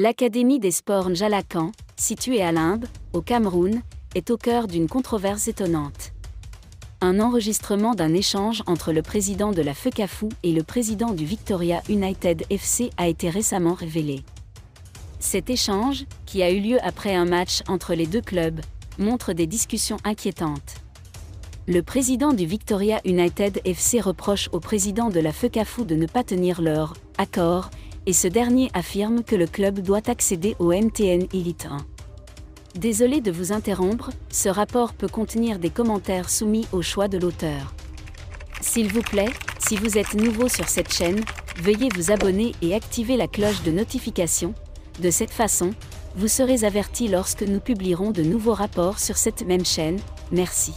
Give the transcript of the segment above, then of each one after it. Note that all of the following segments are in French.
L'Académie des sports Njalakan, située à Limbe, au Cameroun, est au cœur d'une controverse étonnante. Un enregistrement d'un échange entre le président de la FECAFOOT et le président du Victoria United FC a été récemment révélé. Cet échange, qui a eu lieu après un match entre les deux clubs, montre des discussions inquiétantes. Le président du Victoria United FC reproche au président de la FECAFOOT de ne pas tenir leur accord, et ce dernier affirme que le club doit accéder au MTN Elite 1. Désolé de vous interrompre, ce rapport peut contenir des commentaires soumis au choix de l'auteur. S'il vous plaît, si vous êtes nouveau sur cette chaîne, veuillez vous abonner et activer la cloche de notification. De cette façon, vous serez averti lorsque nous publierons de nouveaux rapports sur cette même chaîne. Merci.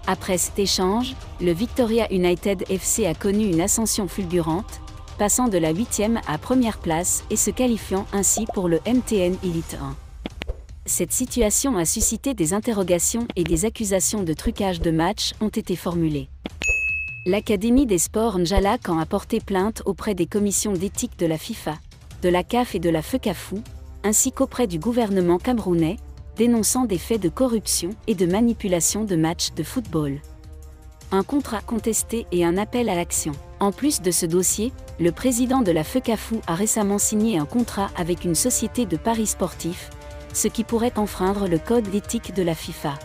Après cet échange, le Victoria United FC a connu une ascension fulgurante, passant de la 8e à première place et se qualifiant ainsi pour le MTN Elite 1. Cette situation a suscité des interrogations et des accusations de trucage de match ont été formulées. L'Académie des sports Njalakan a porté plainte auprès des commissions d'éthique de la FIFA, de la CAF et de la FECAFOOT, ainsi qu'auprès du gouvernement camerounais, dénonçant des faits de corruption et de manipulation de matchs de football. Un contrat contesté et un appel à l'action. En plus de ce dossier, le président de la FECAFOOT a récemment signé un contrat avec une société de paris sportifs, ce qui pourrait enfreindre le code d'éthique de la FIFA.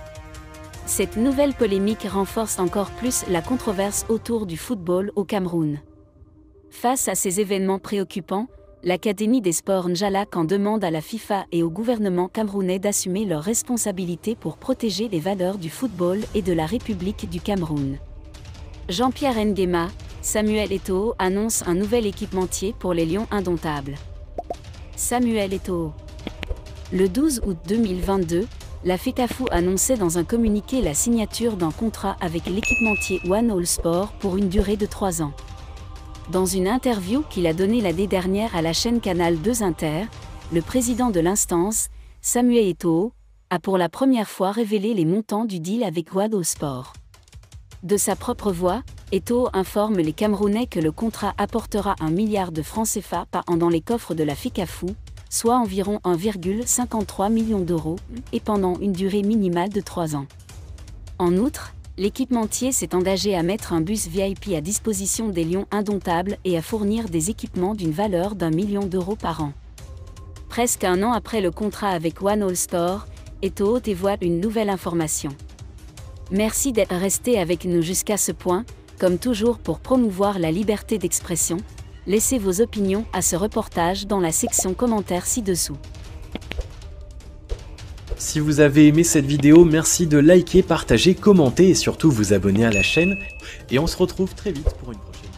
Cette nouvelle polémique renforce encore plus la controverse autour du football au Cameroun. Face à ces événements préoccupants, l'Académie des sports Njalakan demande à la FIFA et au gouvernement camerounais d'assumer leurs responsabilités pour protéger les valeurs du football et de la République du Cameroun. Jean-Pierre Nguema, Samuel Eto'o annonce un nouvel équipementier pour les Lions indomptables. Samuel Eto'o. Le 12 août 2022, la FECAFOOT annonçait dans un communiqué la signature d'un contrat avec l'équipementier One All Sport pour une durée de 3 ans. Dans une interview qu'il a donnée l'année dernière à la chaîne Canal 2 Inter, le président de l'instance, Samuel Eto'o, a pour la première fois révélé les montants du deal avec One All Sport. De sa propre voix, Eto'o informe les Camerounais que le contrat apportera 1 milliard de francs CFA par an dans les coffres de la FECAFOOT, soit environ 1,53 million d'euros, et pendant une durée minimale de 3 ans. En outre, l'équipementier s'est engagé à mettre un bus VIP à disposition des Lions indomptables et à fournir des équipements d'une valeur d'1 million d'euros par an. Presque un an après le contrat avec One All Sport, Eto'o dévoile une nouvelle information. Merci d'être resté avec nous jusqu'à ce point, comme toujours pour promouvoir la liberté d'expression. Laissez vos opinions à ce reportage dans la section commentaires ci-dessous. Si vous avez aimé cette vidéo, merci de liker, partager, commenter et surtout vous abonner à la chaîne. Et on se retrouve très vite pour une prochaine vidéo.